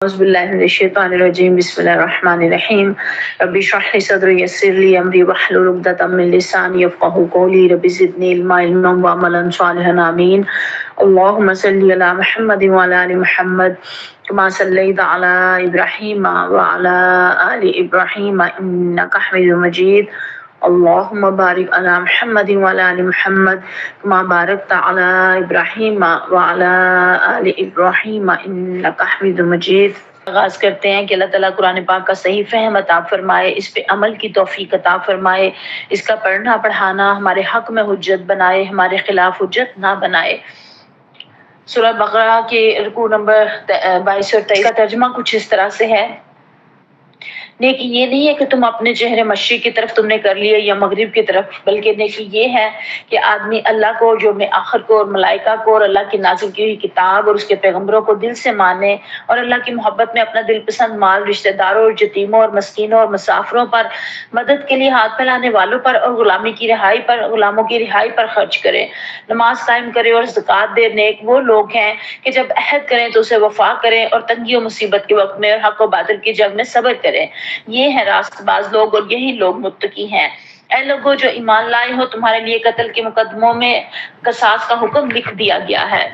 أعوذ بالله من الشيطان الرجيم بسم الله الرحمن الرحيم رب اشرح لي صدري ويسر لي أمري واحلل عقدة من لساني يفقهوا قولي رب زدني علما وعملا صالحا آمين اللهم صل على محمد وعلى آل محمد كما صليت على إبراهيم وعلى آل إبراهيم إنك حميد مجيد اللهم بارك على محمد وعلى آل محمد كما باركت على إبراهيم وعلى آل إبراهيم إنك حميد مجيد۔ آغاز کرتے ہیں کہ اللہ تعالیٰ قرآن پاک کا صحیح فہم عطا فرمائے، اس پہ عمل کی توفیق عطا فرمائے، اس کا پڑھنا پڑھانا ہمارے حق میں حجت بنائے، ہمارے خلاف حجت نہ بنائے۔ سورہ بقرہ کے رکوع نمبر 22 اور 23 کا ترجمہ کچھ اس طرح سے ہے، نیکی یہ نہیں ہے کہ تم اپنے چہرے مشرق کی طرف تم نے کر لیے یا مغرب کی طرف، بلکہ نیکی یہ ہے کہ آدمی اللہ کو، یوم آخر کو اور ملائکہ کو اور اللہ کی نازل کی ہوئی کتاب اور اس کے پیغمبروں کو دل سے مانے اور اللہ کی محبت میں اپنا دل پسند مال رشتہ داروں اور یتیموں اور مسکینوں اور مسافروں پر، مدد کے لیے ہاتھ پھیلانے والوں پر اور غلاموں کی رہائی پر خرچ کرے، نماز قائم کرے اور زکوٰۃ دے۔ نیک وہ لوگ ہیں کہ جب عہد کریں تو اسے وفا کریں اور تنگی و مصیبت کے وقت میں اور حق و باطل کی جنگ میں صبر کریں، یہ ہے راست باز لوگ اور یہی لوگ متقی ہیں۔ اے لوگوں جو ایمان لائے ہو، تمہارے لیے قتل کے مقدموں میں قصاص کا حکم لکھ دیا گیا ہے۔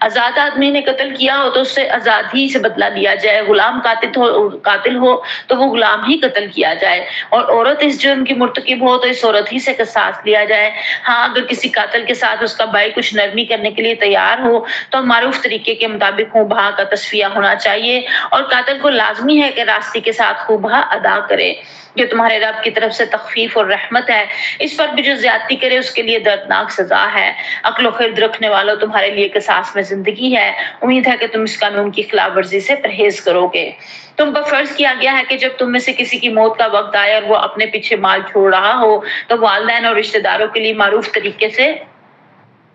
آزاد آدمی نے قتل کیا ہو تو اس سے آزاد ہی سے بدلہ لیا جائے، غلام قاتل ہو تو وہ غلام ہی قتل کیا جائے، اور عورت اس جرم کی مرتکب ہو تو اس عورت ہی سے قصاص لیا جائے۔ ہاں اگر کسی قاتل کے ساتھ اس کا بھائی کچھ نرمی کرنے کے لیے تیار ہو تو معروف طریقے کے مطابق خوں بہا کا تصفیہ ہونا چاہیے، اور قاتل کو لازمی ہے کہ راستی کے ساتھ خوں بہا ادا کرے، جو تمہارے رب کی طرف سے تخفیف اور رحمت ہے۔ اس پر بھی جو زیادتی کرے اس کے لیے دردناک سزا ہے۔ عقل و خرد رکھنے والوں، تمہارے لیے قصاص میں زندگی ہے، امید ہے کہ تم اس قانون کی خلاف ورزی سے پرہیز کرو گے۔ تم پر فرض کیا گیا ہے کہ جب تم میں سے کسی کی موت کا وقت آئے اور وہ اپنے پیچھے مال چھوڑ رہا ہو تو والدین اور رشتہ داروں کے لیے معروف طریقے سے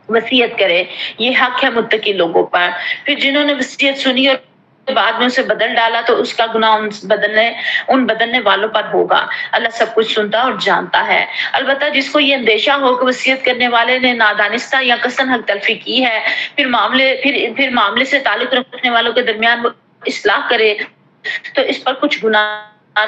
وصیت کرے، یہ حق ہے متقی لوگوں پر۔ پھر جنہوں نے وصیت سنی اور بعد میں اسے بدل ڈالا تو اس کا گناہ ان بدلنے والوں پر ہوگا، اللہ سب کچھ سنتا اور جانتا ہے۔ البتہ جس کو یہ اندیشہ ہو کہ وصیت کرنے والے نے نادانستہ یا قصداً حق تلفی کی ہے، پھر معاملے سے تعلق رکھنے والوں کے درمیان وہ اصلاح کرے تو اس پر کچھ گناہ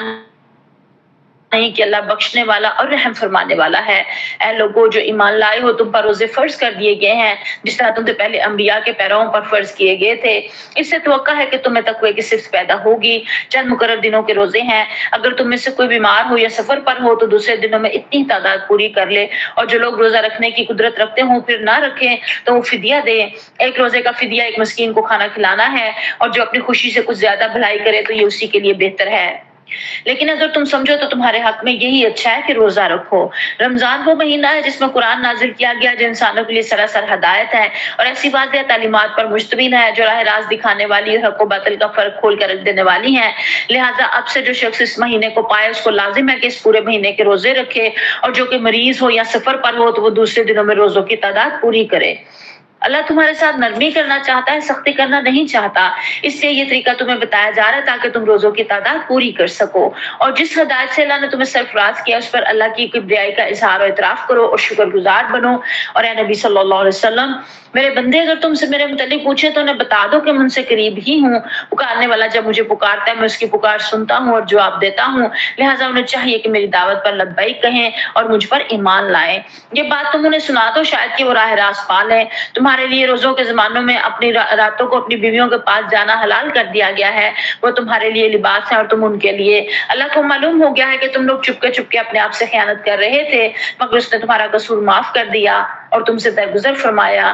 نہیں کہ اللہ بخشنے والا اور رحم فرمانے والا ہے۔ اے لوگوں جو ایمان لائے ہو، تم پر روزے فرض کر دیے گئے ہیں جس طرح تم سے پہلے انبیاء کے پیرووں پر فرض کیے گئے تھے۔ اس سے توقع ہے کہ تمہیں تقوی کی صفت پیدا ہوگی۔ چند مقرر دنوں کے روزے ہیں، اگر تم میں سے کوئی بیمار ہو یا سفر پر ہو تو دوسرے دنوں میں اتنی تعداد پوری کر لے، اور جو لوگ روزہ رکھنے کی قدرت رکھتے ہوں پھر نہ رکھیں تو وہ فدیہ دیں۔ ایک روزے کا فدیہ ایک مسکین کو کھانا کھلانا ہے، اور جو اپنی خوشی سے کچھ زیادہ بھلائی کرے تو یہ اسی کے لیے بہتر ہے۔ لیکن اگر تم سمجھو تو تمہارے حق میں یہی اچھا ہے کہ روزہ رکھو۔ رمضان وہ مہینہ ہے جس میں قرآن نازل کیا گیا جو انسانوں کے لیے سراسر ہدایت ہے اور ایسی واضح تعلیمات پر مشتمل ہے جو راہ راست دکھانے والی اور حق و باطل کا فرق کھول کر رکھ دینے والی ہیں۔ لہٰذا اب سے جو شخص اس مہینے کو پائے اس کو لازم ہے کہ اس پورے مہینے کے روزے رکھے، اور جو کہ مریض ہو یا سفر پر ہو تو وہ دوسرے دنوں میں روزوں کی تعداد پوری کرے۔ اللہ تمہارے ساتھ نرمی کرنا چاہتا ہے، سختی کرنا نہیں چاہتا، اس لیے یہ طریقہ تمہیں بتایا جا رہا ہے تاکہ تم روزوں کی تعداد پوری کر سکو۔ اور جس ہدایت سے اللہ نے تمہیں سرفراز کیا اس پر اللہ کی کبریائی کا اظہار و اعتراف کرو اور شکر گزار بنو۔ اور اے نبی صلی اللہ علیہ وسلم، میرے بندے اگر تم سے میرے متعلق پوچھے تو انہیں بتا دو کہ میں ان سے قریب ہی ہوں، پکارنے والا جب مجھے پکارتا ہے میں اس کی پکار سنتا ہوں اور جواب دیتا ہوں۔ لہٰذا انہیں چاہیے کہ میری دعوت پر لبیک کہیں اور مجھ پر ایمان لائیں۔ یہ بات تم انہیں سنا دو شاید کہ وہ راہ راست پا لیں۔ تمہارے لیے روزوں کے زمانوں میں اپنی راتوں کو اپنی بیویوں کے پاس جانا حلال کر دیا گیا ہے، وہ تمہارے لیے لباس ہے اور تم ان کے لیے۔ اللہ کو معلوم ہو گیا ہے کہ تم لوگ چپکے اپنے آپ سے خیانت کر رہے تھے، مگر اس نے تمہارا قصور معاف کر دیا اور تم سے درگزر فرمایا۔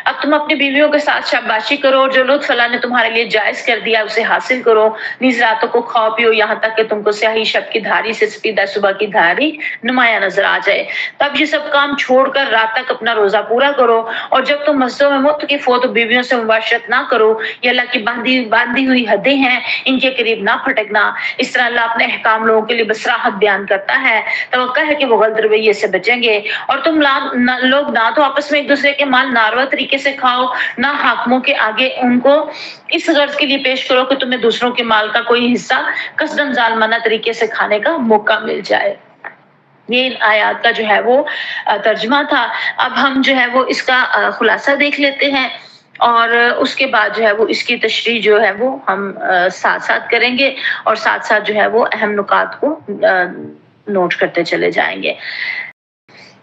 اب تم اپنی بیویوں کے ساتھ شاباشی کرو اور جو لطف اللہ نے تمہارے لیے جائز کر دیا اسے حاصل کرو، نیز راتوں کو کھاؤ پیو یہاں تک کہ تم کو سیاہی شب کی دھاری سے سپیدہ صبح کی دھاری نمایاں نظر آ جائے، تب یہ سب کام چھوڑ کر رات تک اپنا روزہ پورا کرو۔ اور جب تم مسجدوں میں متکف ہو تو بیویوں سے مباشرت نہ کرو، یہ اللہ کی باندھی ہوئی حدیں ہیں، ان کے قریب نہ پھٹکنا۔ اس طرح اللہ اپنے احکام لوگوں کے لیے بصراحت بیان کرتا ہے، توقع ہے کہ وہ غلط رویے سے بچیں گے۔ اور تم لوگ نہ تو آپس میں ایک دوسرے کے مال ناروا طریقے سے کھاؤ، نہ حاکموں کے آگے ان کو اس غرض کے لیے پیش کرو کہ تمہیں دوسروں کے مال کا کوئی حصہ قصداً ظالمانہ طریقے سے کھانے کا موقع مل جائے۔ یہ ان آیات کا جو ہے وہ ترجمہ تھا۔ اب ہم جو ہے وہ اس کا خلاصہ دیکھ لیتے ہیں۔ اور اس کے بعد جو ہے وہ اس کی تشریح جو ہے وہ ہم ساتھ ساتھ کریں گے اور ساتھ ساتھ جو ہے وہ اہم نکات کو نوٹ کرتے چلے جائیں گے۔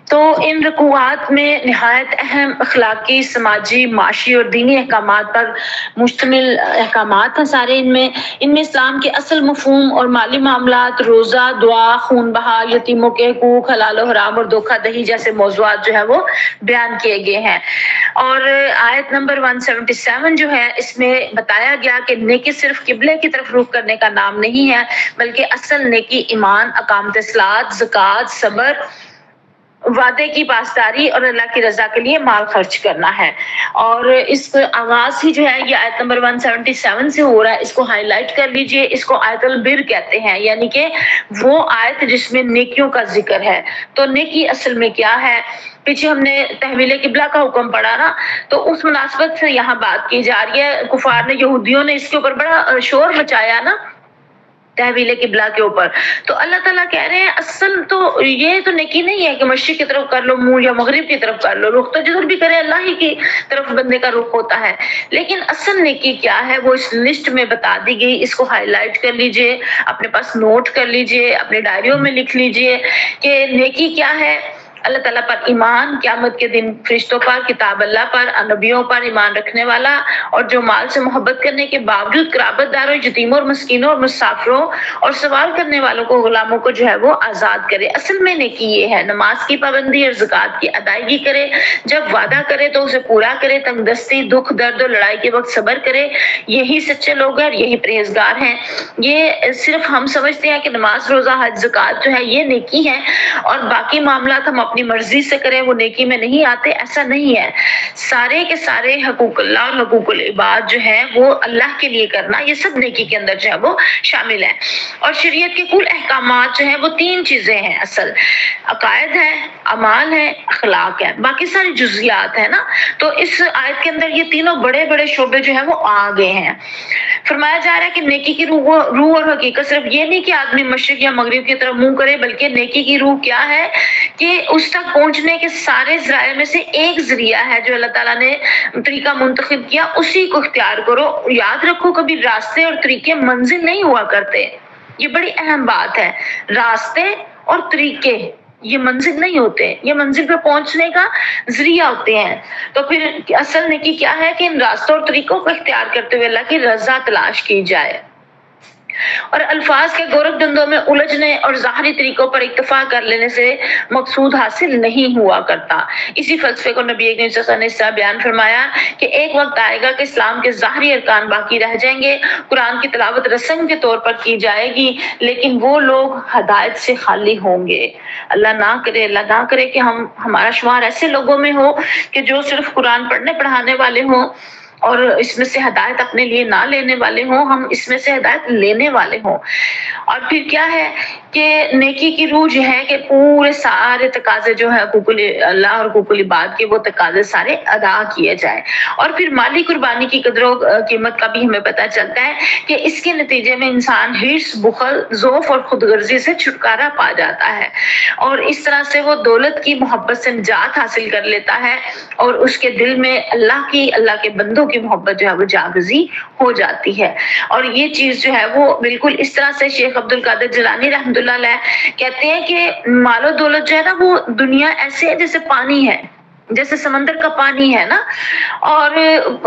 تو ان رکوعات میں نہایت اہم اخلاقی، سماجی، معاشی اور دینی احکامات پر مشتمل احکامات ہیں سارے۔ ان میں اسلام کے اصل مفہوم اور مالی معاملات، روزہ، دعا، خون بہا، یتیموں کے حقوق، حلال و حرام اور دھوکہ دہی جیسے موضوعات جو ہے وہ بیان کیے گئے ہیں۔ اور آیت نمبر 177 جو ہے اس میں بتایا گیا کہ نیکی صرف قبلے کی طرف رخ کرنے کا نام نہیں ہے، بلکہ اصل نیکی ایمان، اقامت صلاۃ، زکوٰۃ، صبر، وعدے کی پاسداری اور اللہ کی رضا کے لیے مال خرچ کرنا ہے۔ اور اس آغاز ہی جو ہے یہ آیت نمبر 177 سے ہو رہا ہے، اس کو ہائی لائٹ کر لیجئے۔ اس کو آیت البر کہتے ہیں، یعنی کہ وہ آیت جس میں نیکیوں کا ذکر ہے۔ تو نیکی اصل میں کیا ہے؟ پیچھے ہم نے تحویل قبلہ کا حکم پڑھا نا، تو اس مناسبت سے یہاں بات کی جا رہی ہے۔ کفار نے، یہودیوں نے اس کے اوپر بڑا شور مچایا نا تحویل قبلہ کے اوپر۔ تو اللہ تعالیٰ کہہ رہے ہیں اصل تو یہ تو نیکی نہیں ہے کہ مشرق کی طرف کر لو منہ یا مغرب کی طرف کر لو، رخ تو جدھر بھی کرے اللہ ہی کی طرف بندے کا رخ ہوتا ہے۔ لیکن اصل نیکی کیا ہے وہ اس لسٹ میں بتا دی گئی۔ اس کو ہائی لائٹ کر لیجئے، اپنے پاس نوٹ کر لیجئے، اپنے ڈائریوں میں لکھ لیجئے کہ نیکی کیا ہے۔ اللہ تعالیٰ پر ایمان، قیامت کے دن فرشتوں پر، کتاب اللہ پر، نبیوں پر ایمان رکھنے والا، اور جو مال سے محبت کرنے کے باوجود قرابت داروں، یتیموں اور مسکینوں اور مسافروں اور سوال کرنے والوں کو، غلاموں کو جو ہے وہ آزاد کرے۔ اصل میں نیکی یہ ہے، نماز کی پابندی اور زکوٰۃ کی ادائیگی کرے، جب وعدہ کرے تو اسے پورا کرے، تنگ دستی، دکھ، درد اور لڑائی کے وقت صبر کرے۔ یہی سچے لوگ ہیں اور یہی پرہیزگار ہیں۔ یہ صرف ہم سمجھتے ہیں کہ نماز، روزہ، حج، زکوٰۃ جو ہے یہ نیکی ہے اور باقی معاملات ہم اپنی مرضی سے کریں وہ نیکی میں نہیں آتے، ایسا نہیں ہے۔ سارے کے سارے حقوق اللہ اور حقوق العباد جو ہے وہ اللہ کے لیے کرنا، یہ سب نیکی کے اندر جو ہے وہ شامل ہے۔ اور شریعت کے کل احکامات جو ہیں وہ تین چیزیں ہیں اصل، عقائد ہے، اعمال ہے، اخلاق ہے، باقی ساری جزیات ہے نا۔ تو اس آیت کے اندر یہ تینوں بڑے بڑے شعبے جو ہیں وہ آ گئے ہیں۔ فرمایا جا رہا ہے کہ نیکی کی روح اور حقیقت صرف یہ نہیں کہ آدمی مشرق یا مغرب کی طرف منہ کرے، بلکہ نیکی کی روح کیا ہے کہ اس تک پہنچنے کے سارے ذرائع میں سے ایک ذریعہ ہے جو اللہ تعالیٰ نے طریقہ منتخب کیا، اسی کو اختیار کرو۔ یاد رکھو کبھی راستے اور طریقے منزل نہیں ہوا کرتے، یہ بڑی اہم بات ہے۔ راستے اور طریقے یہ منزل نہیں ہوتے، یہ منزل پہ پہنچنے کا ذریعہ ہوتے ہیں۔ تو پھر اصل نیکی کیا ہے کہ ان راستوں اور طریقوں کو اختیار کرتے ہوئے اللہ کی رضا تلاش کی جائے، اور الفاظ کے گورکھ دندوں میں الجھنے اور ظاہری طریقوں پر اکتفا کر لینے سے مقصود حاصل نہیں ہوا کرتا۔ اسی فلسفے کو نبی اکرم صلی اللہ علیہ وسلم نے بیان فرمایا کہ ایک وقت آئے گا کہ اسلام کے ظاہری ارکان باقی رہ جائیں گے، قرآن کی تلاوت رسم کے طور پر کی جائے گی، لیکن وہ لوگ ہدایت سے خالی ہوں گے۔ اللہ نہ کرے کہ ہمارا شمار ایسے لوگوں میں ہو کہ جو صرف قرآن پڑھنے پڑھانے والے ہوں اور اس میں سے ہدایت اپنے لیے نہ لینے والے ہوں، ہم اس میں سے ہدایت لینے والے ہوں۔ اور پھر کیا ہے کہ نیکی کی روح جو ہے کہ پورے سارے تقاضے جو ہے حقوق اللہ اور حقوق العباد کے، وہ تقاضے سارے ادا کیے جائیں۔ اور پھر مالی قربانی کی قدر و قیمت کا بھی ہمیں پتہ چلتا ہے کہ اس کے نتیجے میں انسان حرص، بخل، ذوف اور خود غرضی سے چھٹکارا پا جاتا ہے، اور اس طرح سے وہ دولت کی محبت سے نجات حاصل کر لیتا ہے، اور اس کے دل میں اللہ کے بندوں کی محبت جو ہے وہ جاگزی ہو جاتی ہے۔ اور یہ چیز جو ہے وہ بالکل اس طرح سے شیخ عبد القادر جیلانی رحمۃ اللہ علیہ کہتے ہیں کہ مال و دولت جو ہے نا وہ دنیا ایسے ہے جیسے پانی ہے، جیسے سمندر کا پانی ہے نا، اور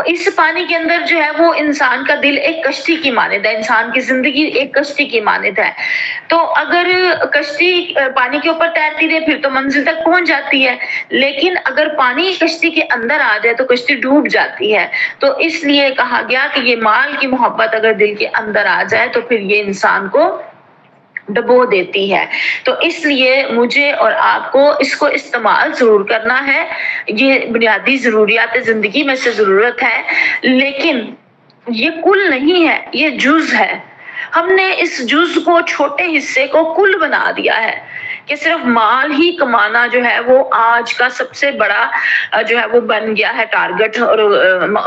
اس پانی کے اندر جو ہے وہ انسان کا دل ایک کشتی کی مانند ہے، انسان کی زندگی ایک کشتی کی مانند ہے۔ تو اگر کشتی پانی کے اوپر تیرتی رہے پھر تو منزل تک پہنچ جاتی ہے، لیکن اگر پانی کشتی کے اندر آ جائے تو کشتی ڈوب جاتی ہے۔ تو اس لیے کہا گیا کہ یہ مال کی محبت اگر دل کے اندر آ جائے تو پھر یہ انسان کو ڈبو دیتی ہے۔ تو اس لیے مجھے اور آپ کو اس کو استعمال ضرور کرنا ہے، یہ بنیادی ضروریات زندگی میں سے ضرورت ہے، لیکن یہ کل نہیں ہے، یہ جز ہے۔ ہم نے اس جز کو، چھوٹے حصے کو کل بنا دیا ہے کہ صرف مال ہی کمانا جو ہے وہ آج کا سب سے بڑا جو ہے وہ بن گیا ہے ٹارگٹ اور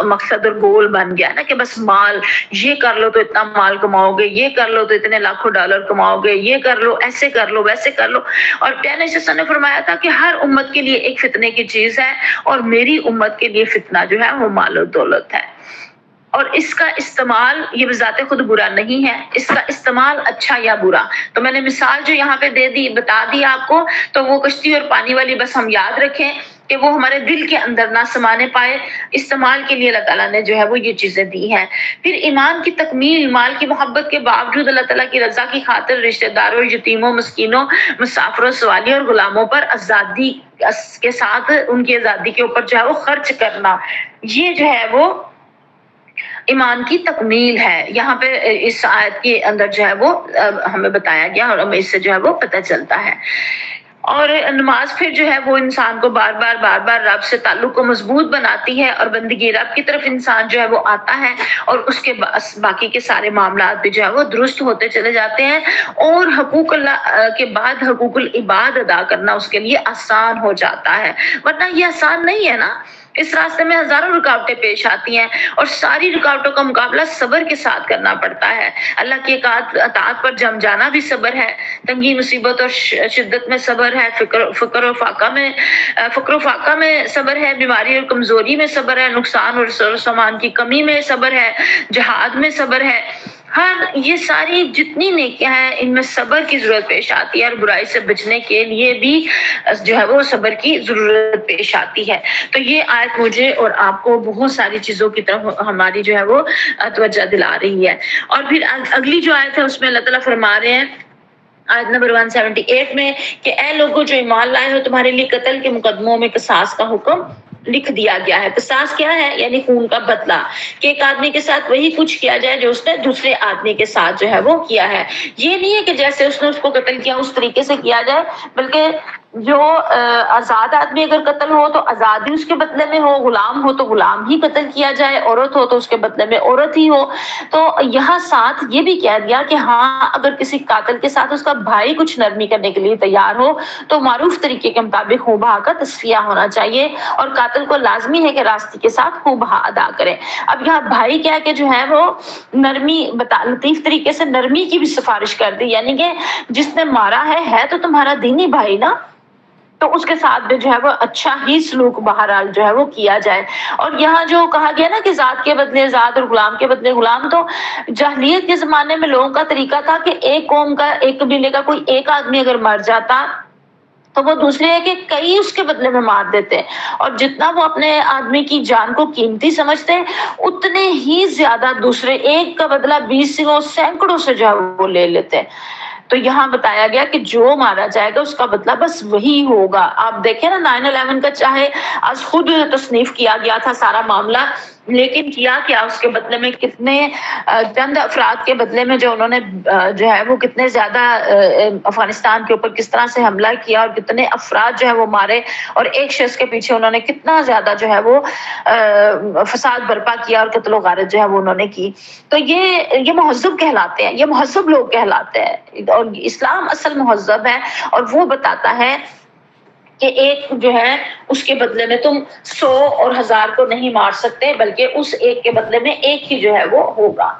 مقصد اور گول بن گیا ہے نا، کہ بس مال، یہ کر لو تو اتنا مال کماؤ گے، یہ کر لو تو اتنے لاکھوں ڈالر کماؤ گے، یہ کر لو، ایسے کر لو، ویسے کر لو۔ اور پیارے نے فرمایا تھا کہ ہر امت کے لیے ایک فتنے کی چیز ہے، اور میری امت کے لیے فتنہ جو ہے وہ مال و دولت ہے، اور اس کا استعمال یہ بذات خود برا نہیں ہے، اس کا استعمال اچھا یا برا۔ تو میں نے مثال جو یہاں پہ دے دی، بتا دی آپ کو، تو وہ کشتی اور پانی والی بس ہم یاد رکھیں کہ وہ ہمارے دل کے اندر نہ سمانے پائے۔ استعمال کے لیے اللہ تعالیٰ نے جو ہے وہ یہ چیزیں دی ہیں۔ پھر ایمان کی تکمیل، مال کی محبت کے باوجود اللہ تعالیٰ کی رضا کی خاطر رشتہ داروں، یتیموں، مسکینوں، مسافروں، سوالیوں اور غلاموں پر آزادی کے ساتھ ان کی آزادی کے اوپر جو ہے وہ خرچ کرنا، یہ جو ہے وہ ایمان کی تکمیل ہے۔ یہاں پہ اس آیت کے اندر جو ہے وہ ہمیں بتایا گیا، اور ہمیں اس سے جو ہے وہ پتہ چلتا ہے۔ اور نماز پھر جو ہے وہ انسان کو بار بار رب سے تعلق کو مضبوط بناتی ہے، اور بندگی رب کی طرف انسان جو ہے وہ آتا ہے، اور اس کے باقی کے سارے معاملات بھی جو ہے وہ درست ہوتے چلے جاتے ہیں، اور حقوق اللہ کے بعد حقوق العباد ادا کرنا اس کے لیے آسان ہو جاتا ہے۔ ورنہ یہ آسان نہیں ہے نا، اس راستے میں ہزاروں رکاوٹیں پیش آتی ہیں، اور ساری رکاوٹوں کا مقابلہ صبر کے ساتھ کرنا پڑتا ہے۔ اللہ کی اطاعت پر جم جانا بھی صبر ہے، تنگی، مصیبت اور شدت میں صبر ہے، فقر و فاقہ میں صبر ہے، بیماری اور کمزوری میں صبر ہے، نقصان اور سامان کی کمی میں صبر ہے، جہاد میں صبر ہے۔ یہ ساری جتنی نیکیاں ہیں ان میں صبر کی ضرورت پیش آتی ہے، اور برائی سے بچنے کے لیے بھی جو ہے وہ صبر کی ضرورت پیش آتی ہے۔ تو یہ آیت مجھے اور آپ کو بہت ساری چیزوں کی طرف ہماری جو ہے وہ توجہ دلا رہی ہے۔ اور پھر اگلی جو آیت ہے اس میں اللہ تعالیٰ فرما رہے ہیں آیت نمبر 178 میں کہ اے لوگوں جو ایمان لائے ہو، تمہارے لیے قتل کے مقدموں میں قصاص کا حکم لکھ دیا گیا ہے۔ قصاص کیا ہے؟ یعنی خون کا بدلہ، کہ ایک آدمی کے ساتھ وہی کچھ کیا جائے جو اس نے دوسرے آدمی کے ساتھ جو ہے وہ کیا ہے۔ یہ نہیں ہے کہ جیسے اس نے اس کو قتل کیا اس طریقے سے کیا جائے، بلکہ جو آزاد آدمی اگر قتل ہو تو آزادی اس کے بدلے میں ہو، غلام ہو تو غلام ہی قتل کیا جائے، عورت ہو تو اس کے بدلے میں عورت ہی ہو۔ تو یہاں ساتھ یہ بھی کہہ دیا کہ ہاں اگر کسی قاتل کے ساتھ اس کا بھائی کچھ نرمی کرنے کے لیے تیار ہو تو معروف طریقے کے مطابق خون بہا کا تصفیہ ہونا چاہیے، اور قاتل کو لازمی ہے کہ راستے کے ساتھ خون بہا ادا کرے۔ اب یہاں بھائی کیا کہ جو ہے وہ نرمی لطیف طریقے سے نرمی کی بھی سفارش کر دی، یعنی کہ جس نے مارا ہے تو تمہارا دینی بھائی نا، تو اس کے ساتھ بھی جو ہے وہ اچھا ہی سلوک بہرحال جو ہے وہ کیا جائے۔ اور یہاں جو کہا گیا نا کہ ذات کے بدلے ذات اور غلام کے بدلے غلام، تو جاہلیت کے زمانے میں لوگوں کا طریقہ تھا کہ ایک قوم کا، ایک قبیلے کا کوئی ایک آدمی اگر مر جاتا تو وہ دوسرے ہے کہ کئی اس کے بدلے میں مار دیتے، اور جتنا وہ اپنے آدمی کی جان کو قیمتی سمجھتے اتنے ہی زیادہ دوسرے ایک کا بدلہ 20 سے سینکڑوں سے جو ہے وہ لے لیتے۔ تو یہاں بتایا گیا کہ جو مارا جائے گا اس کا بدلہ بس وہی ہوگا۔ آپ دیکھیں نا 9/11 کا چاہے آج خود تصنیف کیا گیا تھا سارا معاملہ، لیکن کیا کیا اس کے بدلے میں کتنے چند افراد کے بدلے میں جو انہوں نے جو ہے وہ کتنے زیادہ افغانستان کے اوپر کس طرح سے حملہ کیا، اور کتنے افراد جو ہے وہ مارے، اور ایک شخص کے پیچھے انہوں نے کتنا زیادہ جو ہے وہ فساد برپا کیا اور قتل و غارت جو ہے وہ انہوں نے کی۔ تو یہ مہذب کہلاتے ہیں، یہ مہذب لوگ کہلاتے ہیں، اور اسلام اصل مہذب ہے، اور وہ بتاتا ہے کہ ایک جو ہے اس کے بدلے میں تم 100 اور 1000 کو نہیں مار سکتے، بلکہ اس ایک کے بدلے میں ایک ہی جو ہے وہ ہوگا۔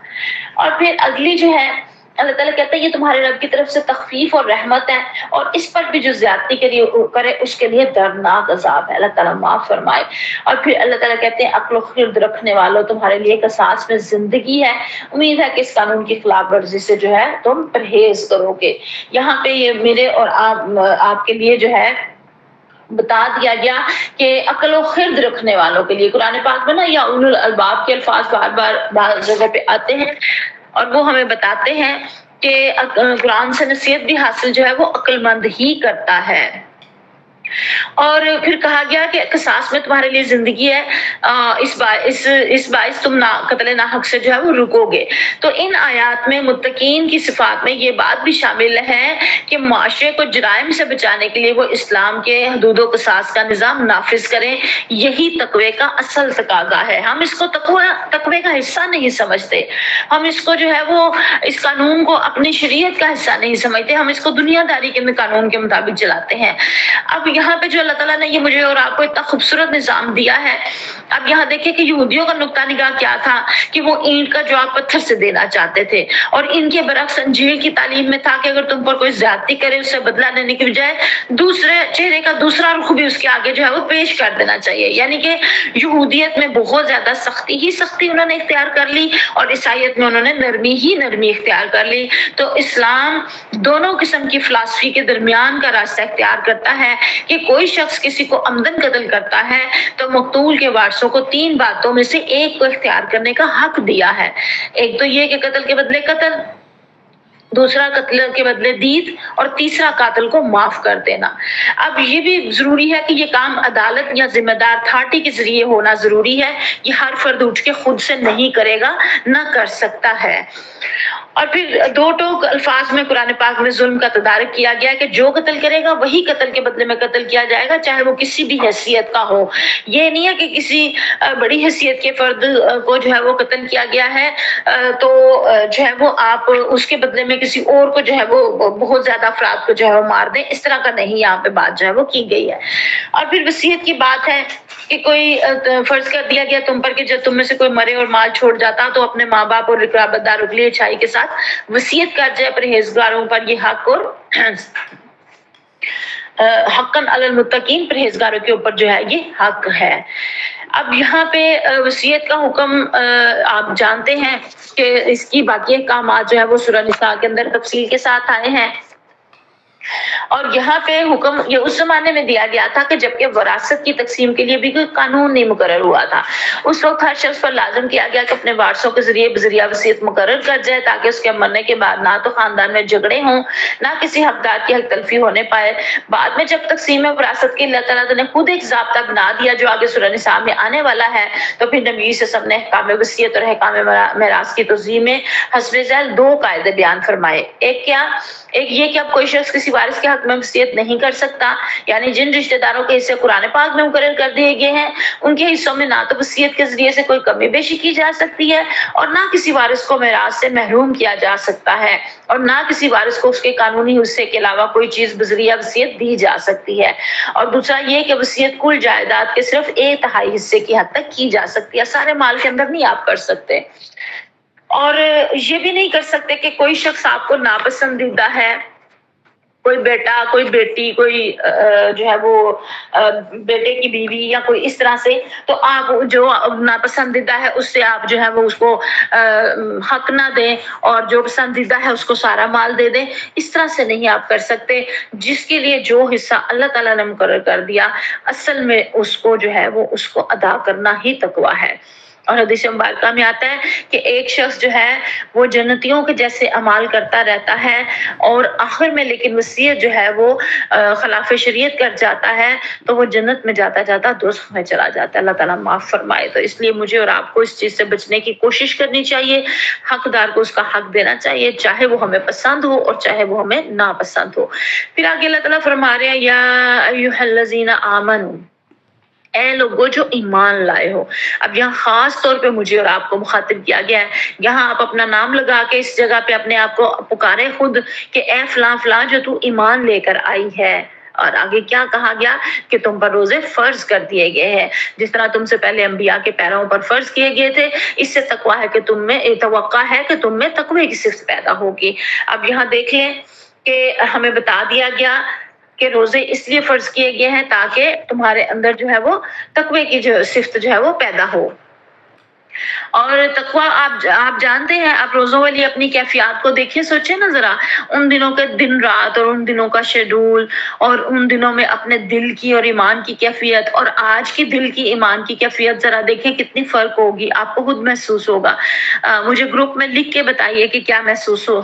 اور پھر اگلی جو ہے اللہ تعالیٰ کہتا ہے یہ تمہارے رب کی طرف سے تخفیف اور رحمت ہے، اور اس پر بھی جو زیادتی کرے اس کے لیے دردناک عذاب ہے، اللہ تعالیٰ معاف فرمائے۔ اور پھر اللہ تعالیٰ کہتے ہیں عقل و خرد رکھنے والوں تمہارے لیے قصاص میں زندگی ہے، امید ہے کہ اس قانون کی خلاف ورزی سے جو ہے تم پرہیز کرو گے۔ یہاں پہ یہ میرے اور آپ کے لیے جو ہے بتا دیا گیا کہ عقل و خرد رکھنے والوں کے لیے قرآن پاک میں نا یا اولو الالباب کے الفاظ بار جگہ پہ آتے ہیں، اور وہ ہمیں بتاتے ہیں کہ قرآن سے نصیحت بھی حاصل جو ہے وہ عقل مند ہی کرتا ہے۔ اور پھر کہا گیا کہ قصاص میں تمہارے لیے زندگی ہے، اس باعث تم قتل ناحق سے جو ہے وہ رکو گے۔ تو ان آیات میں متقین کی صفات میں یہ بات بھی شامل ہے کہ معاشرے کو جرائم سے بچانے کے لیے وہ اسلام کے حدود و قصاص کا نظام نافذ کریں۔ یہی تقوی کا اصل تقاضا ہے۔ ہم اس کو تقوی کا حصہ نہیں سمجھتے، ہم اس کو جو ہے وہ اس قانون کو اپنی شریعت کا حصہ نہیں سمجھتے، ہم اس کو دنیا داری کے قانون کے مطابق چلاتے ہیں۔ اب یہاں پہ جو اللہ تعالیٰ نے یہ مجھے اور آپ کو اتنا خوبصورت نظام دیا ہے، اب یہاں دیکھیں کہ یہودیوں کا نقطہ نگاہ کیا تھا کہ وہ اینٹ کا جواب پتھر سے دینا چاہتے تھے، اور ان کے برعکس انجیل کی تعلیم میں تھا کہ اگر تم پر کوئی زیادتی کرے اس سے بدلہ لینے کی بجائے دوسرے چہرے کا دوسرا رخ بھی اس کے آگے جو ہے وہ پیش کر دینا چاہیے۔ یعنی کہ یہودیت میں بہت زیادہ سختی انہوں نے اختیار کر لی، اور عیسائیت میں انہوں نے نرمی اختیار کر لی۔ تو اسلام دونوں قسم کی فلسفی کے درمیان کا راستہ اختیار کرتا ہے کہ کوئی شخص کسی کو عمدن قتل کرتا ہے تو مقتول کے وارثوں کو 3 باتوں میں سے ایک کو اختیار کرنے کا حق دیا ہے۔ ایک تو یہ کہ قتل کے بدلے قتل، دوسرا قتل کے بدلے دید، اور تیسرا قاتل کو معاف کر دینا۔ اب یہ بھی ضروری ہے کہ یہ کام عدالت یا ذمہ دار اتھارٹی کے ذریعے ہونا ضروری ہے، یہ ہر فرد اٹھ کے خود سے نہیں کرے گا، نہ کر سکتا ہے۔ اور پھر 2 ٹوک الفاظ میں قرآن پاک میں ظلم کا تدارک کیا گیا کہ جو قتل کرے گا وہی قتل کے بدلے میں قتل کیا جائے گا، چاہے وہ کسی بھی حیثیت کا ہو۔ یہ نہیں ہے کہ کسی بڑی حیثیت کے فرد کو جو ہے وہ قتل کیا گیا ہے تو جو ہے وہ آپ اس کے بدلے میں کسی اور کو جو ہے وہ بہت زیادہ افراد کو جو ہے وہ مار دیں، اس طرح کا نہیں یہاں پہ بات جو ہے وہ کی گئی ہے۔ اور پھر وصیت کی بات ہے کہ کوئی فرض کر دیا گیا تم پر کہ جب تم میں سے کوئی مرے اور مال چھوڑ جاتا تو اپنے ماں باپ اور قرابت داروں کے لیے اچھائی کے ساتھ وصیت کر جائے۔ پرہیزگاروں پر یہ حق، اور حقاً علی المتقین، پرہیزگاروں کے اوپر جو ہے یہ حق ہے۔ اب یہاں پہ وصیت کا حکم آپ جانتے ہیں کہ اس کی باقی احکامات جو ہے وہ سورہ نساء کے اندر تفصیل کے ساتھ آئے ہیں، اور یہاں پہ حکم یہ اس زمانے میں دیا گیا تھا کہ جبکہ وراثت کی تقسیم کے لیے بھی کوئی قانون نہیں مقرر ہوا تھا، اس وقت ہر شخص پر لازم کیا گیا کہ اپنے وارثوں کے ذریعے بذریعہ وصیت مقرر کر جائے تاکہ اس کے مرنے کے بعد نہ تو خاندان میں جھگڑے ہوں، نہ کسی حقدار کی حق تلفی ہونے پائے۔ بعد میں جب تقسیم وراثت کے اللہ تعالیٰ نے خود ایک ضابطہ بنا دیا جو آگے سورہ نساء میں آنے والا ہے، تو پھر نبی صلی اللہ علیہ وسلم نے احکام وصیت اور احکام میراث کی توضیح میں حسب ذیل 2 قاعدے بیان فرمائے۔ ایک یہ کہ اب کوئی شخص کسی وارث کے حق میں وصیت نہیں کر سکتا، یعنی جن رشتہ داروں کے حصے قرآن پاک میں مقرر کر دیے گئے ہیں ان کے حصوں میں نہ تو وصیت کے ذریعے سے کوئی کمی بیشی کی جا سکتی ہے، اور نہ کسی وارث کو میراث سے محروم کیا جا سکتا ہے، اور نہ کسی وارث کو اس کے قانونی حصے کے علاوہ کوئی چیز بذریعہ وصیت دی جا سکتی ہے۔ اور دوسرا یہ کہ وصیت کل جائیداد کے صرف 1/3 حصے کی حد تک کی جا سکتی ہے، سارے مال کے اندر نہیں آپ کر سکتے۔ اور یہ بھی نہیں کر سکتے کہ کوئی شخص آپ کو ناپسندیدہ ہے، کوئی بیٹا، کوئی بیٹی، کوئی جو ہے وہ بیٹے کی بیوی یا کوئی اس طرح سے، تو آپ جو ناپسندیدہ ہے اس سے آپ جو ہے وہ اس کو حق نہ دیں، اور جو پسندیدہ ہے اس کو سارا مال دے دیں، اس طرح سے نہیں آپ کر سکتے۔ جس کے لیے جو حصہ اللہ تعالیٰ نے مقرر کر دیا اصل میں اس کو جو ہے وہ اس کو ادا کرنا ہی تقویٰ ہے۔ اور حدیث مبارکہ میں آتا ہے کہ ایک شخص جو ہے وہ جنتیوں کے جیسے اعمال کرتا رہتا ہے، اور آخر میں لیکن وصیت جو ہے وہ خلاف شریعت کر جاتا ہے تو وہ جنت میں جاتا جاتا دوزخ میں چلا جاتا ہے۔ اللہ تعالیٰ معاف فرمائے۔ تو اس لیے مجھے اور آپ کو اس چیز سے بچنے کی کوشش کرنی چاہیے، حقدار کو اس کا حق دینا چاہیے، چاہے وہ ہمیں پسند ہو اور چاہے وہ ہمیں ناپسند ہو۔ پھر آگے اللہ تعالیٰ فرما رہے ہیں یا ایھا الذین آمنوا، اے لوگوں جو ایمان لائے ہو۔ اب یہاں خاص طور پہ مجھے اور آپ کو مخاطب کیا گیا ہے، یہاں آپ اپنا نام لگا کے اس جگہ پہ اپنے آپ کو پکارے خود کہ اے فلاں فلاں جو تو ایمان لے کر آئی ہے۔ اور آگے کیا کہا گیا کہ تم پر روزے فرض کر دیے گئے ہیں، جس طرح تم سے پہلے انبیاء کے پیرووں پر فرض کیے گئے تھے۔ اس سے تقویٰ ہے کہ تم میں توقع ہے کہ تم میں تقوی کی صفت پیدا ہوگی۔ اب یہاں دیکھ لیں کہ ہمیں بتا دیا گیا کہ روزے اس لیے فرض کیے گئے ہیں تاکہ تمہارے اندر جو ہے وہ تقوی کی جو صفت جو ہے وہ پیدا ہو۔ اور تقوی آپ جانتے ہیں، آپ روزوں والی اپنی کیفیات کو دیکھیں، سوچیں نا ذرا، ان دنوں کے دن رات اور ان دنوں کا شیڈول، اور ان دنوں میں اپنے دل کی اور ایمان کی کیفیت، اور آج کی دل کی ایمان کی کیفیت ذرا دیکھیں کتنی فرق ہوگی، آپ کو خود محسوس ہوگا۔ مجھے گروپ میں لکھ کے بتائیے کہ کیا محسوس ہو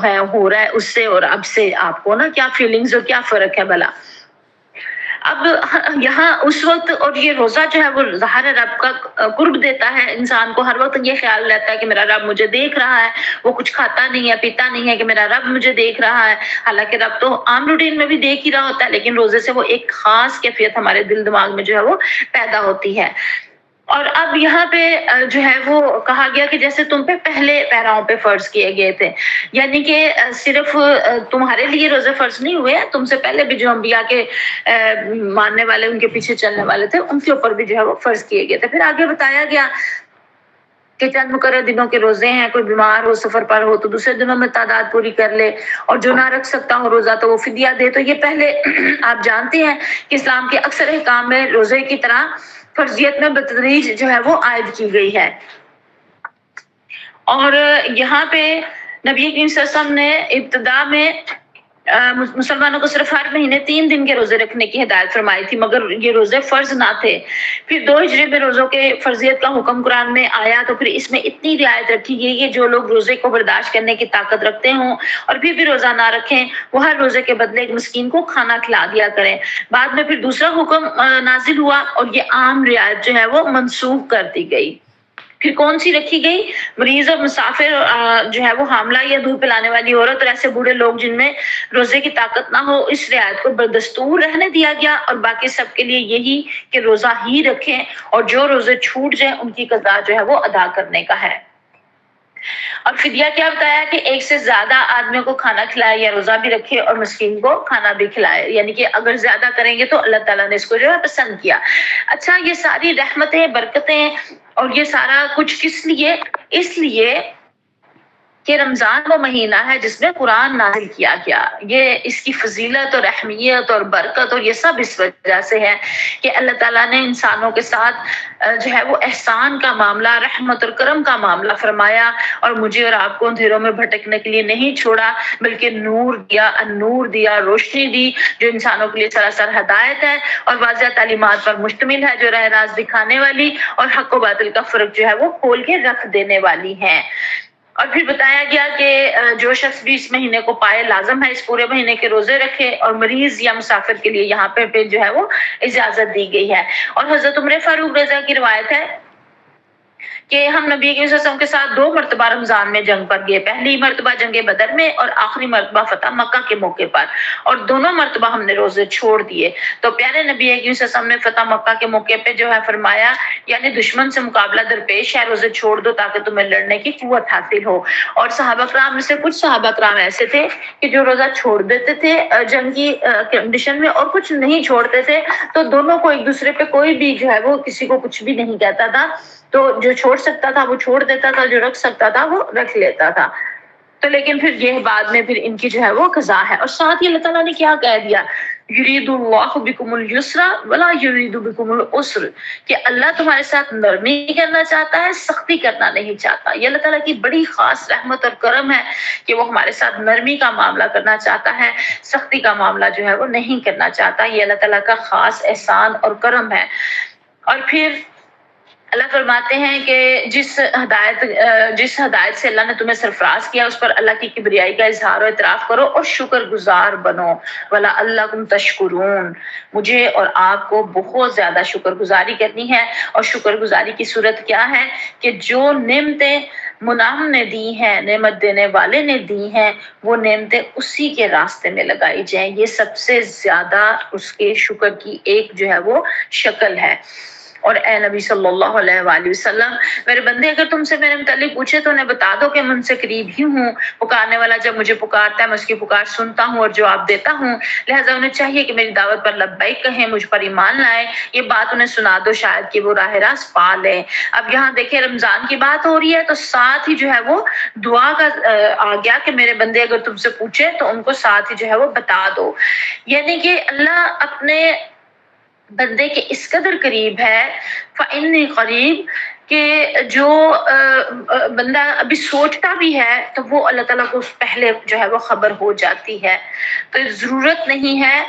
رہا ہے اس سے اور اب سے، آپ کو نا کیا فیلنگز اور کیا فرق ہے بھلا۔ اب یہاں اس وقت، اور یہ روزہ جو ہے وہ ظاہر رب کا قرب دیتا ہے انسان کو، ہر وقت یہ خیال رہتا ہے کہ میرا رب مجھے دیکھ رہا ہے، وہ کچھ کھاتا نہیں ہے پیتا نہیں ہے کہ میرا رب مجھے دیکھ رہا ہے، حالانکہ رب تو عام روٹین میں بھی دیکھ ہی رہا ہوتا ہے، لیکن روزے سے وہ ایک خاص کیفیت ہمارے دل دماغ میں جو ہے وہ پیدا ہوتی ہے۔ اور اب یہاں پہ جو ہے وہ کہا گیا کہ جیسے تم پہ پہلے پیراؤں پہ فرض کیے گئے تھے، یعنی کہ صرف تمہارے لیے روزے فرض نہیں ہوئے، تم سے پہلے بھی جو انبیاء کے ماننے والے، ان کے پیچھے چلنے والے تھے، ان کے اوپر بھی جو ہے وہ فرض کیے گئے تھے۔ پھر آگے بتایا گیا کہ چند مقرر دنوں کے روزے ہیں، کوئی بیمار ہو، سفر پر ہو تو دوسرے دنوں میں تعداد پوری کر لے، اور جو نہ رکھ سکتا ہو روزہ تو وہ فدیہ دے۔ تو یہ پہلے آپ جانتے ہیں کہ اسلام کے اکثر احکام میں روزے کی طرح فرضیت میں بتدریج جو ہے وہ عائد کی گئی ہے۔ اور یہاں پہ نبی کریم صلی اللہ علیہ وسلم نے ابتدا میں مسلمانوں کو صرف ہر مہینے 3 دن کے روزے رکھنے کی ہدایت فرمائی تھی، مگر یہ روزے فرض نہ تھے۔ پھر 2 ہجری میں روزوں کے فرضیت کا حکم قرآن میں آیا، تو پھر اس میں اتنی رعایت رکھی گئی کہ جو لوگ روزے کو برداشت کرنے کی طاقت رکھتے ہوں اور پھر بھی روزہ نہ رکھیں، وہ ہر روزے کے بدلے ایک مسکین کو کھانا کھلا دیا کریں۔ بعد میں پھر دوسرا حکم نازل ہوا اور یہ عام رعایت جو ہے وہ منسوخ کر دی گئی۔ پھر کون سی رکھی گئی؟ مریض اور مسافر جو ہے وہ حاملہ یا دودھ پلانے والی عورت اور ایسے بوڑھے لوگ جن میں روزے کی طاقت نہ ہو، اس رعایت کو بدستور رہنے دیا گیا، اور باقی سب کے لیے یہی کہ روزہ ہی رکھیں، اور جو روزے چھوٹ جائیں ان کی قضا جو ہے وہ ادا کرنے کا ہے۔ اور فدیہ کیا بتایا کہ 1 سے زیادہ آدمیوں کو کھانا کھلائے یا روزہ بھی رکھے اور مسکین کو کھانا بھی کھلائے، یعنی کہ اگر زیادہ کریں گے تو اللہ تعالیٰ نے اس کو جو ہے پسند کیا۔ اچھا، یہ ساری رحمتیں، برکتیں اور یہ سارا کچھ کس لیے؟ اس لیے کہ رمضان وہ مہینہ ہے جس میں قرآن نازل کیا گیا۔ یہ اس کی فضیلت اور اہمیت اور برکت اور یہ سب اس وجہ سے ہے کہ اللہ تعالیٰ نے انسانوں کے ساتھ جو ہے وہ احسان کا معاملہ، رحمت اور کرم کا معاملہ فرمایا، اور مجھے اور آپ کو اندھیروں میں بھٹکنے کے لیے نہیں چھوڑا، بلکہ نور دیا، النور دیا، روشنی دی، جو انسانوں کے لیے سراسر ہدایت ہے اور واضح تعلیمات پر مشتمل ہے، جو راہ راست دکھانے والی اور حق و باطل کا فرق جو ہے وہ کھول کے رکھ دینے والی ہے۔ اور پھر بتایا گیا کہ جو شخص بھی اس مہینے کو پائے لازم ہے اس پورے مہینے کے روزے رکھے، اور مریض یا مسافر کے لیے یہاں پہ جو ہے وہ اجازت دی گئی ہے۔ اور حضرت عمر فاروق رضا کی روایت ہے کہ ہم نبی صلی اللہ علیہ وسلم کے ساتھ 2 مرتبہ رمضان میں جنگ پر گئے، پہلی مرتبہ جنگ بدر میں اور آخری مرتبہ فتح مکہ کے موقع پر، اور دونوں مرتبہ ہم نے روزے چھوڑ دیے۔ تو پیارے نبی صلی اللہ علیہ وسلم نے فتح مکہ کے موقع پہ جو ہے فرمایا، یعنی دشمن سے مقابلہ درپیش ہے، روزے چھوڑ دو تاکہ تمہیں لڑنے کی قوت حاصل ہو۔ اور صحابہ کرام میں سے کچھ صحابہ کرام ایسے تھے کہ جو روزہ چھوڑ دیتے تھے جنگ کی کنڈیشن میں، اور کچھ نہیں چھوڑتے تھے، تو دونوں کو ایک دوسرے پہ کوئی بھی جو ہے وہ کسی کو کچھ بھی نہیں کہتا تھا، تو جو چھوڑ سکتا تھا وہ چھوڑ دیتا تھا، جو رکھ سکتا تھا وہ رکھ لیتا تھا۔ تو لیکن پھر یہ بعد میں پھر ان کی جو ہے وہ قضا ہے۔ اور ساتھ ہی اللہ تعالیٰ نے کیا کہہ دیا، یرید اللہ بکم اليسر ولا یرید بکم العسر، کہ اللہ تمہارے ساتھ نرمی کرنا چاہتا ہے، سختی کرنا نہیں چاہتا۔ یہ اللہ تعالیٰ کی بڑی خاص رحمت اور کرم ہے کہ وہ ہمارے ساتھ نرمی کا معاملہ کرنا چاہتا ہے، سختی کا معاملہ جو ہے وہ نہیں کرنا چاہتا۔ یہ اللہ تعالیٰ کا خاص احسان اور کرم ہے۔ اور پھر اللہ فرماتے ہیں کہ جس ہدایت سے اللہ نے تمہیں سرفراز کیا، اس پر اللہ کی کبریائی کا اظہار و اعتراف کرو اور شکر گزار بنو، وَلَعَلَّكُمْ تَشْكُرُونَ۔ مجھے اور آپ کو بہت زیادہ شکر گزاری کرنی ہے، اور شکر گزاری کی صورت کیا ہے کہ جو نعمتیں منعم نے دی ہیں، نعمت دینے والے نے دی ہیں، وہ نعمتیں اسی کے راستے میں لگائی جائیں۔ یہ سب سے زیادہ اس کے شکر کی ایک جو ہے وہ شکل ہے۔ اور اے نبی صلی اللہ علیہ وآلہ وسلم، میرے بندے اگر تم سے میرے متعلق پوچھے تو انہیں بتا دو کہ میں ان سے قریب ہی ہوں، پکارنے والا جب مجھے پکارتا ہے میں اس کی پکار سنتا ہوں اور جواب دیتا ہوں، لہٰذا انہیں چاہیے کہ میری دعوت پر لبیک کہیں، مجھ پر ایمان لائیں، یہ بات انہیں سنا دو شاید کہ وہ راہ راست پا لیں۔ اب یہاں دیکھیں رمضان کی بات ہو رہی ہے، تو ساتھ ہی جو ہے وہ دعا کا آ گیا کہ میرے بندے اگر تم سے پوچھے تو ان کو ساتھ ہی جو ہے وہ بتا دو، یعنی کہ اللہ اپنے بندے کے اس قدر قریب ہے، فَإِنِّي قریب، کہ جو بندہ ابھی سوچتا بھی ہے تو وہ اللہ تعالیٰ کو پہلے جو ہے وہ خبر ہو جاتی ہے۔ تو ضرورت نہیں ہے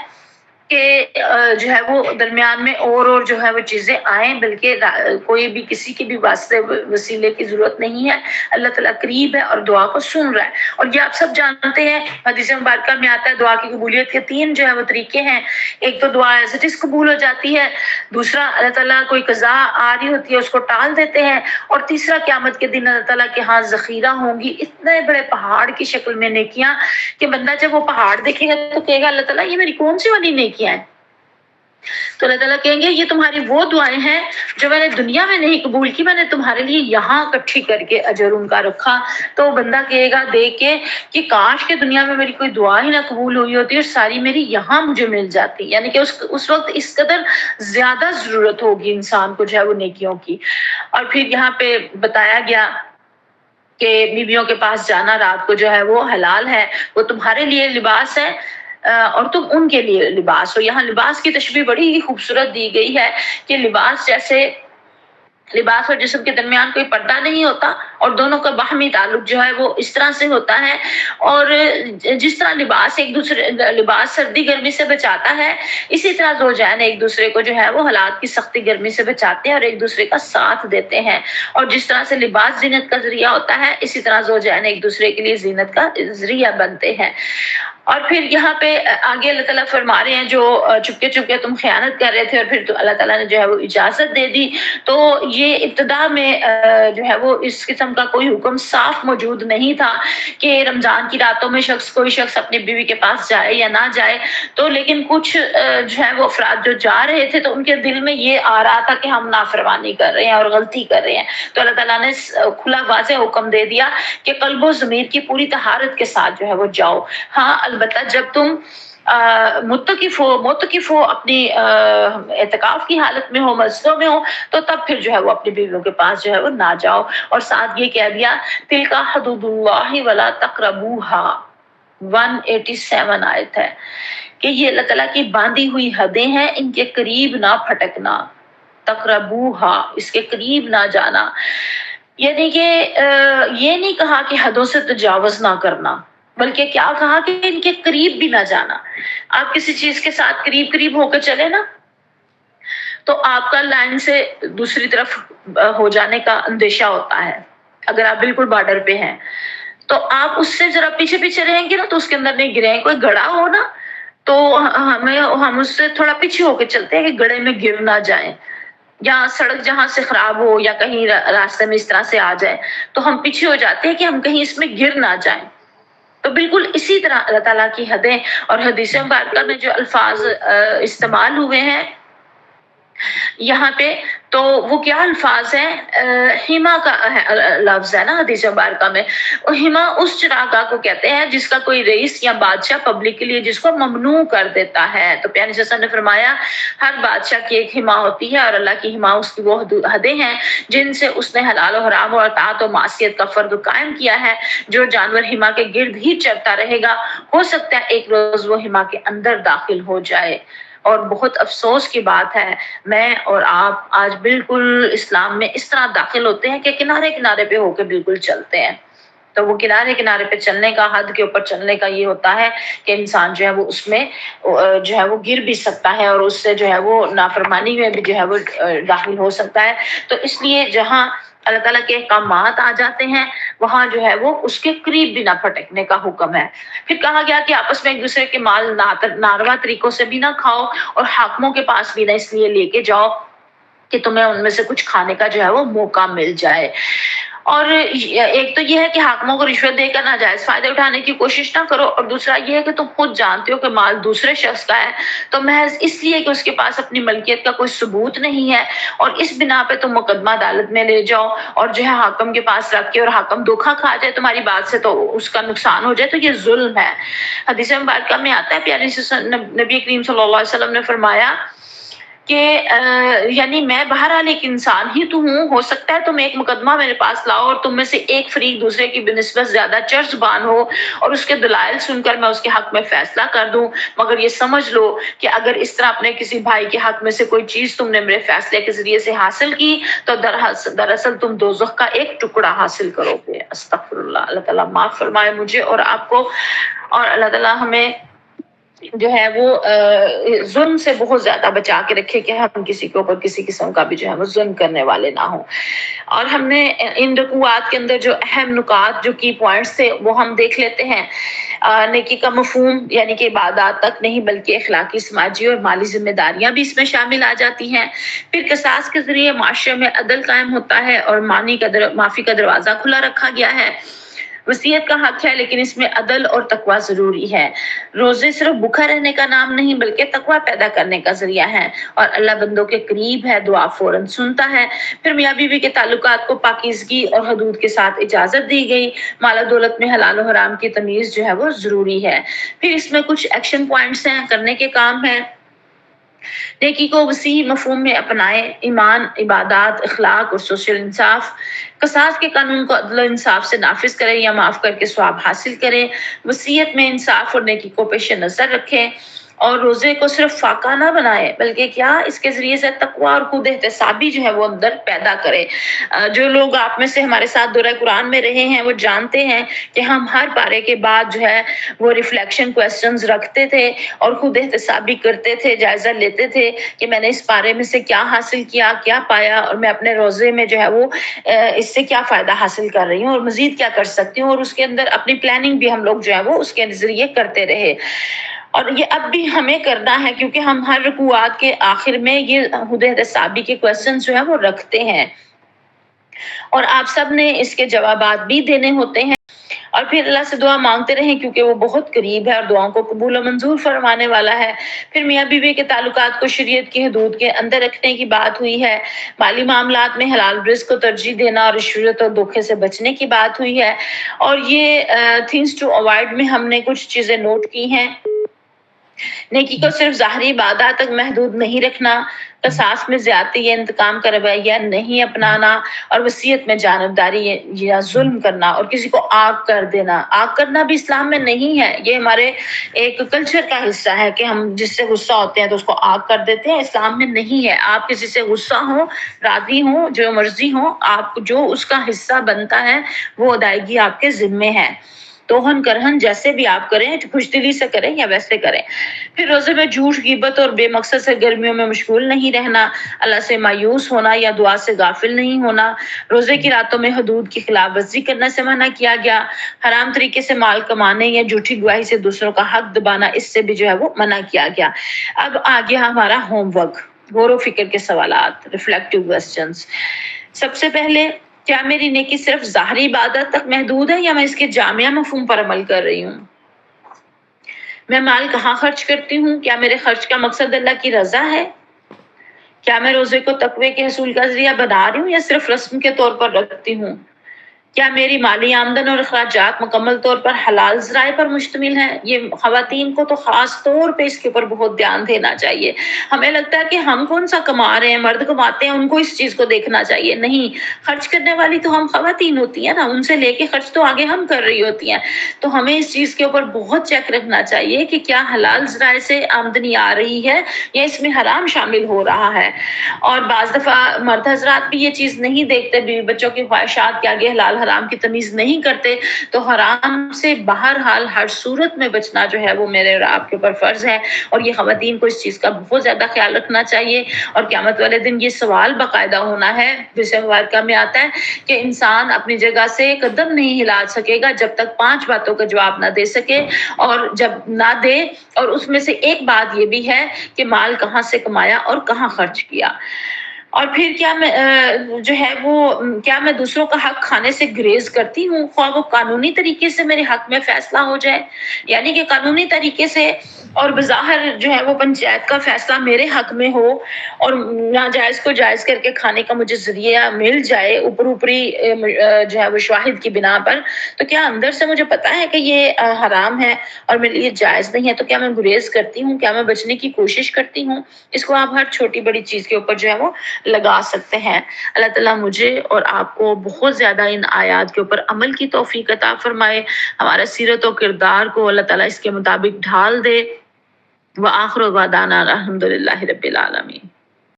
کہ جو ہے وہ درمیان میں اور جو ہے وہ چیزیں آئیں، بلکہ کوئی بھی کسی کے بھی واسطے وسیلے کی ضرورت نہیں ہے. اللہ تعالیٰ قریب ہے اور دعا کو سن رہا ہے. اور یہ آپ سب جانتے ہیں، حدیث مبارکہ میں آتا ہے دعا کی قبولیت کے 3 جو ہے وہ طریقے ہیں. ایک تو دعا ایز اٹ از قبول ہو جاتی ہے، دوسرا اللہ تعالیٰ کوئی قضا آ رہی ہوتی ہے اس کو ٹال دیتے ہیں، اور تیسرا قیامت کے دن اللہ تعالیٰ کے ہاں ذخیرہ ہوں گی اتنے بڑے پہاڑ کی شکل میں نیکیاں کہ بندہ جب وہ پہاڑ دیکھے گا تو کہے گا اللہ تعالیٰ یہ میری کون سی والی نیکیاں ہیں. تو اللہ تعالیٰ کہیں گے یہ تمہاری وہ دعائیں ہیں جو میں نے دنیا میں نہیں قبول کی، میں نے تمہارے لیے یہاں اکٹھی کر کے اجر ان کا رکھا. تو بندہ کہے گا دیکھ کے کہ کاش کے دنیا میں میری کوئی دعا ہی نہ قبول ہوئی ہوتی اور ساری میری یہاں مجھے مل جاتی. یعنی کہ اس وقت اس قدر زیادہ ضرورت ہوگی انسان کو جو ہے وہ نیکیوں کی. اور پھر یہاں پہ بتایا گیا کہ بیویوں کے پاس جانا رات کو جو ہے وہ حلال ہے، وہ تمہارے لیے لباس ہے اور تم ان کے لیے لباس ہو. یہاں لباس کی تشبیہ بڑی ہی خوبصورت دی گئی ہے کہ لباس جیسے لباس اور جسم کے درمیان کوئی پردہ نہیں ہوتا اور دونوں کا باہمی تعلق جو ہے وہ اس طرح سے ہوتا ہے. اور جس طرح لباس سردی گرمی سے بچاتا ہے، اسی طرح زوجین ایک دوسرے کو جو ہے وہ حالات کی سختی گرمی سے بچاتے ہیں اور ایک دوسرے کا ساتھ دیتے ہیں. اور جس طرح سے لباس زینت کا ذریعہ ہوتا ہے، اسی طرح زوجین ایک دوسرے کے لیے زینت کا ذریعہ بنتے ہیں. اور پھر یہاں پہ آگے اللہ تعالیٰ فرما رہے ہیں جو چپکے چپکے تم خیانت کر رہے تھے اور پھر تو اللہ تعالیٰ نے جو ہے وہ اجازت دے دی. تو یہ ابتدا میں جو ہے وہ اس قسم کا کوئی حکم صاف موجود نہیں تھا کہ رمضان کی راتوں میں کوئی شخص اپنی بیوی کے پاس جائے یا نہ جائے. تو لیکن کچھ جو ہے وہ افراد جو جا رہے تھے تو ان کے دل میں یہ آ رہا تھا کہ ہم نافرمانی کر رہے ہیں اور غلطی کر رہے ہیں. تو اللہ تعالیٰ نے کھلا واضح حکم دے دیا کہ قلب و ضمیر کی پوری طہارت کے ساتھ جو ہے وہ جاؤ. ہاں البتہ جب تم متقف ہو اپنی اعتکاف کی حالت میں ہو، مسجدوں میں ہو، تو تب پھر جو ہے وہ اپنی بیویوں کے پاس جو ہے وہ نہ جاؤ. اور ساتھ یہ کہہ دیا تلک حدود اللہ ولا تقربوها، 187 آیت ہے کہ یہ اللہ تعالیٰ کی باندھی ہوئی حدیں ہیں، ان کے قریب نہ پھٹکنا. تقربوها، اس کے قریب نہ جانا. یعنی کہ یہ نہیں کہا کہ حدوں سے تجاوز نہ کرنا، بلکہ کیا کہا کہ ان کے قریب بھی نہ جانا. آپ کسی چیز کے ساتھ قریب ہو کے چلے نا تو آپ کا لائن سے دوسری طرف ہو جانے کا اندیشہ ہوتا ہے. اگر آپ بالکل بارڈر پہ ہیں تو آپ اس سے ذرا پیچھے رہیں گے نا تو اس کے اندر نہیں گریں. کوئی گڑھا ہو نا تو ہم اس سے تھوڑا پیچھے ہو کے چلتے ہیں کہ گڑھے میں گر نہ جائیں، یا سڑک جہاں سے خراب ہو یا کہیں راستے میں اس طرح سے آ جائے تو ہم پیچھے ہو جاتے ہیں کہ ہم کہیں اس میں گر نہ جائیں. تو بالکل اسی طرح اللہ تعالیٰ کی حدیں اور حدیث مبارکہ میں جو الفاظ استعمال ہوئے ہیں یہاں پہ، تو وہ کیا الفاظ ہیں؟ ہما کا لفظ ہے نا حدیث مبارکہ میں. ہما اس چراگاہ کو کہتے ہیں جس کا کوئی رئیس یا بادشاہ پبلک کے لیے جس کو ممنوع کر دیتا ہے. تو پیارے صلی اللہ علیہ وسلم نے فرمایا ہر بادشاہ کی ایک ہما ہوتی ہے اور اللہ کی ہما اس کی وہ حدیں ہیں جن سے اس نے حلال و حرام اور اطاعت و معصیت کا فرق قائم کیا ہے. جو جانور ہما کے گرد ہی چرتا رہے گا ہو سکتا ہے ایک روز وہ ہما کے اندر داخل ہو جائے. اور بہت افسوس کی بات ہے میں اور آپ آج بالکل اسلام میں اس طرح داخل ہوتے ہیں کہ کنارے پہ ہو کے بالکل چلتے ہیں. تو وہ کنارے پہ چلنے کا، حد کے اوپر چلنے کا یہ ہوتا ہے کہ انسان جو ہے وہ اس میں جو ہے وہ گر بھی سکتا ہے اور اس سے جو ہے وہ نافرمانی میں بھی جو ہے وہ داخل ہو سکتا ہے. تو اس لیے جہاں اللہ تعالیٰ کے احکامات آ جاتے ہیں وہاں جو ہے وہ اس کے قریب بھی نہ پھٹکنے کا حکم ہے. پھر کہا گیا کہ آپس میں ایک دوسرے کے مال ناروا طریقوں سے بھی نہ کھاؤ اور حاکموں کے پاس بھی نہ اس لیے لے کے جاؤ کہ تمہیں ان میں سے کچھ کھانے کا جو ہے وہ موقع مل جائے. اور ایک تو یہ ہے کہ حاکموں کو رشوت دے کر ناجائز فائدے اٹھانے کی کوشش نہ کرو، اور دوسرا یہ ہے کہ تم خود جانتے ہو کہ مال دوسرے شخص کا ہے تو محض اس لیے کہ اس کے پاس اپنی ملکیت کا کوئی ثبوت نہیں ہے اور اس بنا پہ تم مقدمہ عدالت میں لے جاؤ اور جو ہے حاکم کے پاس رکھ کے اور حاکم دھوکہ کھا جائے تمہاری بات سے تو اس کا نقصان ہو جائے تو یہ ظلم ہے. حدیث مبارکہ میں آتا ہے پیارے نبی کریم صلی اللہ علیہ وسلم نے فرمایا کہ یعنی میں بہرحال ایک انسان ہی تو ہوں، ہو سکتا ہے تم ایک مقدمہ میرے پاس لاؤ اور تم میں سے ایک فریق دوسرے کی بنسبت زیادہ چرچ زبان ہو اور اس کے دلائل سن کر میں اس کے حق میں فیصلہ کر دوں، مگر یہ سمجھ لو کہ اگر اس طرح اپنے کسی بھائی کے حق میں سے کوئی چیز تم نے میرے فیصلے کے ذریعے سے حاصل کی تو دراصل تم دوزخ کا ایک ٹکڑا حاصل کرو گے. استغفر اللہ. اللہ تعالیٰ معاف فرمائے مجھے اور آپ کو، اور اللہ تعالیٰ ہمیں جو ہے وہ ظلم سے بہت زیادہ بچا کے رکھے کہ ہم کسی کے اوپر کسی قسم کا بھی جو ہے وہ ظلم کرنے والے نہ ہوں. اور ہم نے ان رکوعات کے اندر جو اہم نکات جو کی پوائنٹس تھے وہ ہم دیکھ لیتے ہیں. نیکی کا مفہوم یعنی کہ عبادات تک نہیں بلکہ اخلاقی، سماجی اور مالی ذمہ داریاں بھی اس میں شامل آ جاتی ہیں. پھر قصاص کے ذریعے معاشرے میں عدل قائم ہوتا ہے اور معافی کا دروازہ کھلا رکھا گیا ہے. وصیت کا حق ہے لیکن اس میں عدل اور تقوی ضروری ہے. روزے صرف بھوکا رہنے کا نام نہیں بلکہ تقوی پیدا کرنے کا ذریعہ ہے اور اللہ بندوں کے قریب ہے، دعا فوراً سنتا ہے. پھر میاں بیوی کے تعلقات کو پاکیزگی اور حدود کے ساتھ اجازت دی گئی. مال و دولت میں حلال و حرام کی تمیز جو ہے وہ ضروری ہے. پھر اس میں کچھ ایکشن پوائنٹس ہیں، کرنے کے کام ہیں. نیکی کو وسیع مفہوم میں اپنائے، ایمان، عبادات، اخلاق اور سوشل انصاف. قصاص کے قانون کو عدل و انصاف سے نافذ کریں یا معاف کر کے ثواب حاصل کریں. وصیت میں انصاف اور نیکی کو پیش نظر رکھیں اور روزے کو صرف فاقہ نہ بنائے بلکہ کیا اس کے ذریعے سے تقوی اور خود احتسابی جو ہے وہ اندر پیدا کرے. جو لوگ آپ میں سے ہمارے ساتھ دورہ قرآن میں رہے ہیں وہ جانتے ہیں کہ ہم ہر پارے کے بعد جو ہے وہ ریفلیکشن کوسچنز رکھتے تھے اور خود احتسابی کرتے تھے، جائزہ لیتے تھے کہ میں نے اس پارے میں سے کیا حاصل کیا، کیا پایا اور میں اپنے روزے میں جو ہے وہ اس سے کیا فائدہ حاصل کر رہی ہوں اور مزید کیا کر سکتی ہوں. اور اس کے اندر اپنی پلاننگ بھی ہم لوگ جو ہے وہ اس کے ذریعے کرتے رہے. اور یہ اب بھی ہمیں کرنا ہے کیونکہ ہم ہر رکوعات کے آخر میں یہ خود احتسابی کے کوسچنز جو ہیں وہ رکھتے ہیں اور آپ سب نے اس کے جوابات بھی دینے ہوتے ہیں. اور پھر اللہ سے دعا مانگتے رہیں کیونکہ وہ بہت قریب ہے اور دعاؤں کو قبول و منظور فرمانے والا ہے. پھر میاں بیوی کے تعلقات کو شریعت کی حدود کے اندر رکھنے کی بات ہوئی ہے. مالی معاملات میں حلال رزق کو ترجیح دینا اور رشوت اور دھوکے سے بچنے کی بات ہوئی ہے. اور یہ تھنگس ٹو اوائڈ میں ہم نے کچھ چیزیں نوٹ کی ہیں. نیکی کو صرف ظاہری عبادات تک محدود نہیں رکھنا، قصاص میں زیادتی یا انتقام کا رویہ نہیں اپنانا اور وصیت میں جانبداری یا ظلم کرنا اور کسی کو آگ کر دینا. آگ کرنا بھی اسلام میں نہیں ہے، یہ ہمارے ایک کلچر کا حصہ ہے کہ ہم جس سے غصہ ہوتے ہیں تو اس کو آگ کر دیتے ہیں. اسلام میں نہیں ہے. آپ کسی سے غصہ ہو، راضی ہو، جو مرضی ہو، آپ جو اس کا حصہ بنتا ہے وہ ادائیگی آپ کے ذمے ہے. توہن کرہن جیسے بھی آپ کریں، خوش دلی سے کریں یا ویسے کریں. پھر روزے میں جھوٹ، غیبت اور بے مقصد سرگرمیوں میں مشغول نہیں رہنا، اللہ سے مایوس ہونا یا دعا سے غافل نہیں ہونا. روزے کی راتوں میں حدود کی خلاف ورزی کرنے سے منع کیا گیا. حرام طریقے سے مال کمانے یا جھوٹی گواہی سے دوسروں کا حق دبانا، اس سے بھی جو ہے وہ منع کیا گیا. اب آ گیا ہمارا ہوم ورک، غور و فکر کے سوالات، ریفلیکٹیو کوسچنز. سب سے پہلے، کیا میری نیکی صرف ظاہری عبادت تک محدود ہے یا میں اس کے جامع مفہوم پر عمل کر رہی ہوں؟ میں مال کہاں خرچ کرتی ہوں؟ کیا میرے خرچ کا مقصد اللہ کی رضا ہے؟ کیا میں روزے کو تقوی کے حصول کا ذریعہ بنا رہی ہوں یا صرف رسم کے طور پر رکھتی ہوں؟ کیا میری مالی آمدن اور اخراجات مکمل طور پر حلال ذرائع پر مشتمل ہے؟ یہ خواتین کو تو خاص طور پہ اس کے اوپر بہت دھیان دینا چاہیے. ہمیں لگتا ہے کہ ہم کون سا کما رہے ہیں، مرد کماتے ہیں، ان کو اس چیز کو دیکھنا چاہیے. نہیں، خرچ کرنے والی تو ہم خواتین ہوتی ہیں نا، ان سے لے کے خرچ تو آگے ہم کر رہی ہوتی ہیں. تو ہمیں اس چیز کے اوپر بہت چیک رکھنا چاہیے کہ کیا حلال ذرائع سے آمدنی آ رہی ہے یا اس میں حرام شامل ہو رہا ہے. اور بعض دفعہ مرد حضرات بھی یہ چیز نہیں دیکھتے، بیوی بچوں کی خواہشات کے آگے حلال حرام کی تمیز نہیں کرتے. تو حرام سے بہرحال ہر صورت میں بچنا جو ہے وہ میرے اور آپ کے اوپر فرض ہے اور یہ خواتین کو اس چیز کا بہت زیادہ خیال رکھنا چاہیے. اور قیامت والے دن یہ سوال باقاعدہ ہونا ہے، جسے مبارکہ میں آتا ہے کہ انسان اپنی جگہ سے قدم نہیں ہلا سکے گا جب تک 5 باتوں کا جواب نہ دے سکے. اور جب نہ دے، اور اس میں سے ایک بات یہ بھی ہے کہ مال کہاں سے کمایا اور کہاں خرچ کیا. اور پھر کیا میں جو ہے وہ کیا میں دوسروں کا حق کھانے سے گریز کرتی ہوں، خواہ وہ قانونی طریقے سے میرے حق میں فیصلہ ہو جائے، یعنی کہ قانونی طریقے سے اور بظاہر جو ہے وہ پنچایت کا فیصلہ میرے حق میں ہو اور ناجائز کو جائز کر کے کھانے کا مجھے ذریعہ مل جائے اوپری جو ہے وہ شواہد کی بنا پر. تو کیا اندر سے مجھے پتا ہے کہ یہ حرام ہے اور میرے لیے جائز نہیں ہے، تو کیا میں گریز کرتی ہوں؟ کیا میں بچنے کی کوشش کرتی ہوں؟ اس کو آپ ہر چھوٹی بڑی چیز کے اوپر جو ہے وہ لگا سکتے ہیں. اللہ تعالیٰ مجھے اور آپ کو بہت زیادہ ان آیات کے اوپر عمل کی توفیق عطا فرمائے. ہمارا سیرت و کردار کو اللہ تعالیٰ اس کے مطابق ڈھال دے. وآخر دعوانا الحمدللہ رب العالمین.